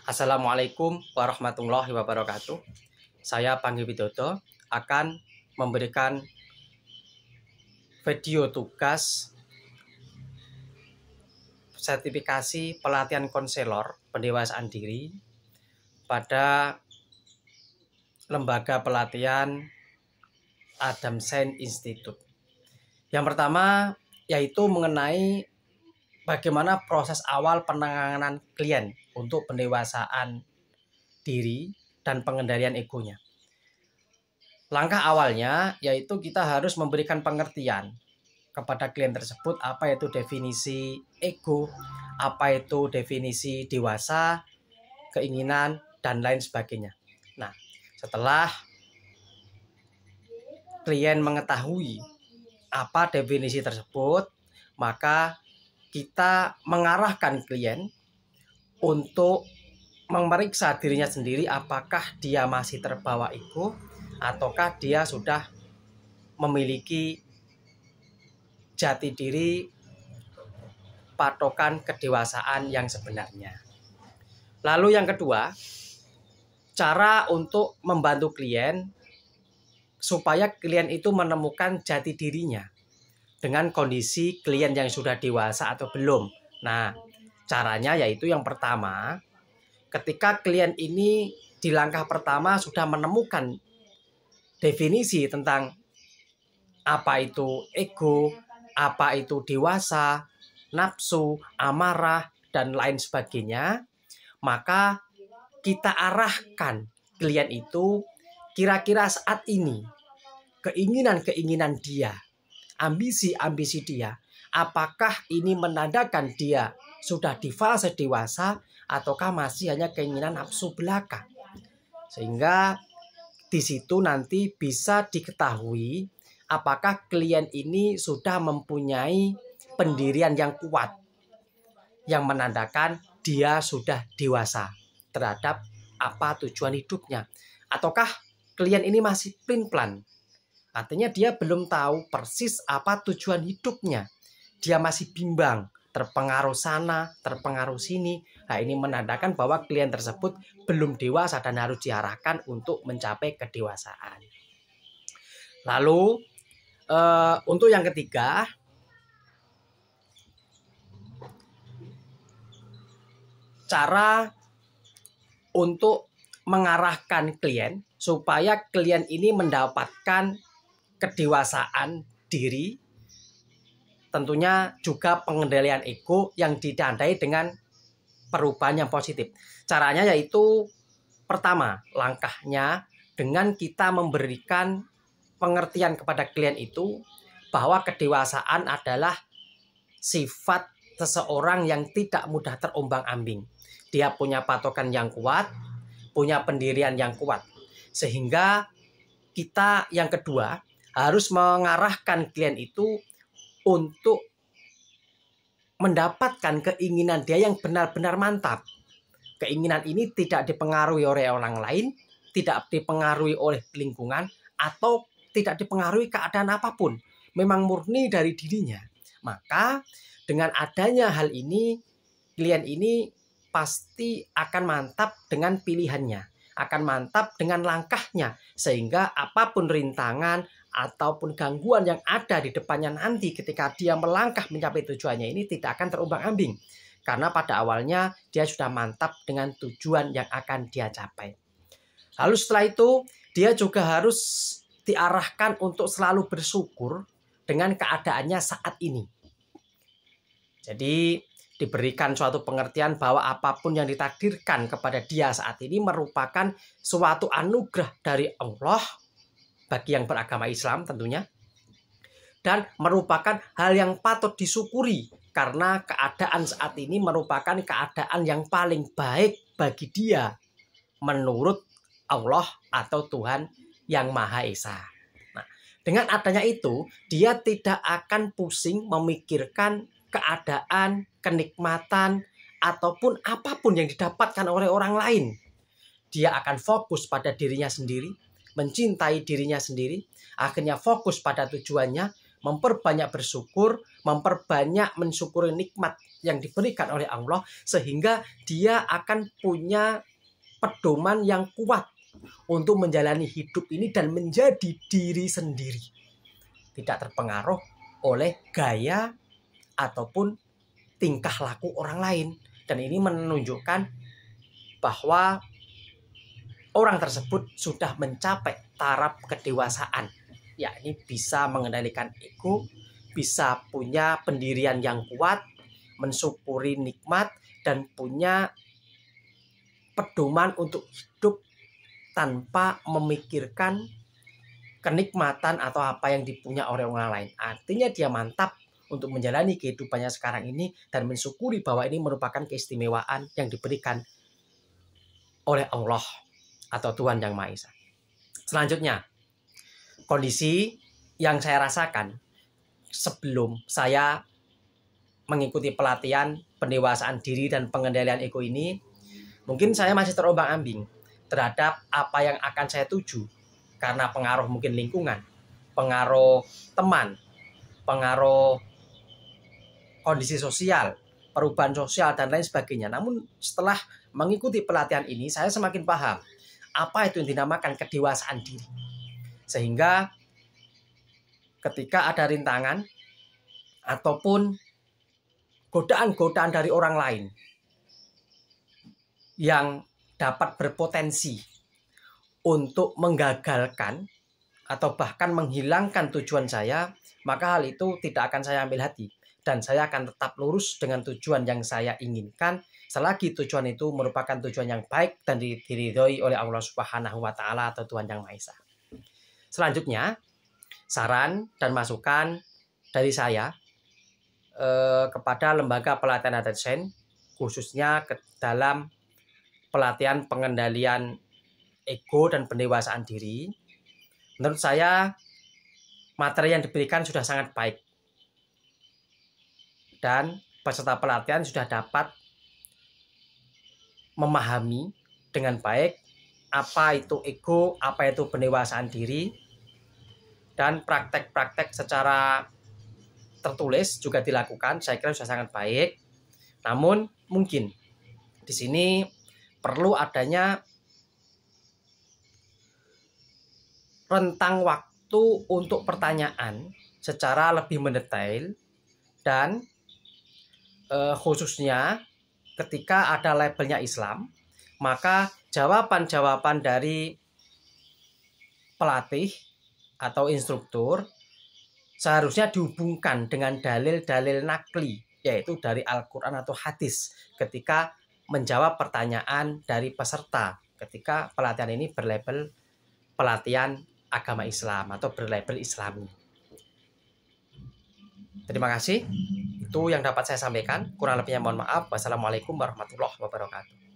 Assalamualaikum warahmatullahi wabarakatuh. Saya Panggi Widodo akan memberikan video tugas sertifikasi pelatihan konselor pendewasaan diri pada lembaga pelatihan Adam Saint Institute. Yang pertama yaitu mengenai bagaimana proses awal penanganan klien untuk pendewasaan diri dan pengendalian egonya. Langkah awalnya yaitu kita harus memberikan pengertian kepada klien tersebut apa itu definisi ego, apa itu definisi dewasa, keinginan, dan lain sebagainya. Nah, setelah klien mengetahui apa definisi tersebut, maka kita mengarahkan klien untuk memeriksa dirinya sendiri apakah dia masih terbawa ego ataukah dia sudah memiliki jati diri patokan kedewasaan yang sebenarnya. Lalu yang kedua, cara untuk membantu klien supaya klien itu menemukan jati dirinya dengan kondisi klien yang sudah dewasa atau belum. Nah, caranya yaitu yang pertama, ketika klien ini di langkah pertama sudah menemukan definisi tentang apa itu ego, apa itu dewasa, nafsu, amarah, dan lain sebagainya, maka kita arahkan klien itu kira-kira saat ini keinginan-keinginan dia, ambisi-ambisi dia, apakah ini menandakan dia sudah di fase dewasa ataukah masih hanya keinginan nafsu belaka. Sehingga di situ nanti bisa diketahui apakah klien ini sudah mempunyai pendirian yang kuat yang menandakan dia sudah dewasa terhadap apa tujuan hidupnya, ataukah klien ini masih plin-plan. Artinya dia belum tahu persis apa tujuan hidupnya. Dia masih bimbang, terpengaruh sana, terpengaruh sini. Nah, ini menandakan bahwa klien tersebut belum dewasa dan harus diarahkan untuk mencapai kedewasaan. Lalu, untuk yang ketiga, cara untuk mengarahkan klien supaya klien ini mendapatkan kedewasaan diri, tentunya juga pengendalian ego yang ditandai dengan perubahan yang positif. Caranya yaitu pertama, langkahnya dengan kita memberikan pengertian kepada klien itu bahwa kedewasaan adalah sifat seseorang yang tidak mudah terombang-ambing. Dia punya patokan yang kuat, punya pendirian yang kuat. Sehingga kita yang kedua harus mengarahkan klien itu untuk mendapatkan keinginan dia yang benar-benar mantap. Keinginan ini tidak dipengaruhi oleh orang lain, tidak dipengaruhi oleh lingkungan, atau tidak dipengaruhi keadaan apapun. Memang murni dari dirinya. Maka dengan adanya hal ini, klien ini pasti akan mantap dengan pilihannya, akan mantap dengan langkahnya, sehingga apapun rintangan ataupun gangguan yang ada di depannya nanti ketika dia melangkah mencapai tujuannya ini tidak akan terombang-ambing. Karena pada awalnya dia sudah mantap dengan tujuan yang akan dia capai. Lalu setelah itu dia juga harus diarahkan untuk selalu bersyukur dengan keadaannya saat ini. Jadi diberikan suatu pengertian bahwa apapun yang ditakdirkan kepada dia saat ini merupakan suatu anugerah dari Allah bagi yang beragama Islam tentunya, dan merupakan hal yang patut disyukuri karena keadaan saat ini merupakan keadaan yang paling baik bagi dia menurut Allah atau Tuhan yang Maha Esa. Nah, dengan adanya itu dia tidak akan pusing memikirkan keadaan, kenikmatan, ataupun apapun yang didapatkan oleh orang lain. Dia akan fokus pada dirinya sendiri, mencintai dirinya sendiri, akhirnya fokus pada tujuannya, memperbanyak bersyukur, memperbanyak mensyukuri nikmat yang diberikan oleh Allah, sehingga dia akan punya pedoman yang kuat untuk menjalani hidup ini dan menjadi diri sendiri, tidak terpengaruh oleh gaya ataupun tingkah laku orang lain. Dan ini menunjukkan bahwa orang tersebut sudah mencapai taraf kedewasaan, yakni bisa mengendalikan ego, bisa punya pendirian yang kuat, mensyukuri nikmat, dan punya pedoman untuk hidup tanpa memikirkan kenikmatan atau apa yang dipunya oleh orang lain. Artinya dia mantap untuk menjalani kehidupannya sekarang ini dan mensyukuri bahwa ini merupakan keistimewaan yang diberikan oleh Allah atau Tuhan Yang Maha Esa. Selanjutnya, kondisi yang saya rasakan sebelum saya mengikuti pelatihan pendewasaan diri dan pengendalian ego ini, mungkin saya masih terombang-ambing terhadap apa yang akan saya tuju karena pengaruh mungkin lingkungan, pengaruh teman, pengaruh kondisi sosial, perubahan sosial, dan lain sebagainya. Namun setelah mengikuti pelatihan ini, saya semakin paham apa itu yang dinamakan kedewasaan diri. Sehingga ketika ada rintangan ataupun godaan-godaan dari orang lain yang dapat berpotensi untuk menggagalkan atau bahkan menghilangkan tujuan saya, maka hal itu tidak akan saya ambil hati. Dan saya akan tetap lurus dengan tujuan yang saya inginkan, selagi tujuan itu merupakan tujuan yang baik dan diridhoi oleh Allah Subhanahu wa Ta'ala atau Tuhan Yang Maha Esa. Selanjutnya, saran dan masukan dari saya kepada lembaga pelatihan ATSEN, khususnya ke dalam pelatihan pengendalian ego dan pendewasaan diri. Menurut saya, materi yang diberikan sudah sangat baik. Dan peserta pelatihan sudah dapat memahami dengan baik apa itu ego, apa itu pendewasaan diri, dan praktek-praktek secara tertulis juga dilakukan. Saya kira sudah sangat baik. Namun mungkin di sini perlu adanya rentang waktu untuk pertanyaan secara lebih mendetail, dan khususnya ketika ada labelnya Islam, maka jawaban-jawaban dari pelatih atau instruktur seharusnya dihubungkan dengan dalil-dalil nakli, yaitu dari Al-Quran atau hadis, ketika menjawab pertanyaan dari peserta ketika pelatihan ini berlabel pelatihan agama Islam atau berlabel Islami. Terima kasih. Itu yang dapat saya sampaikan. Kurang lebihnya mohon maaf. Wassalamualaikum warahmatullahi wabarakatuh.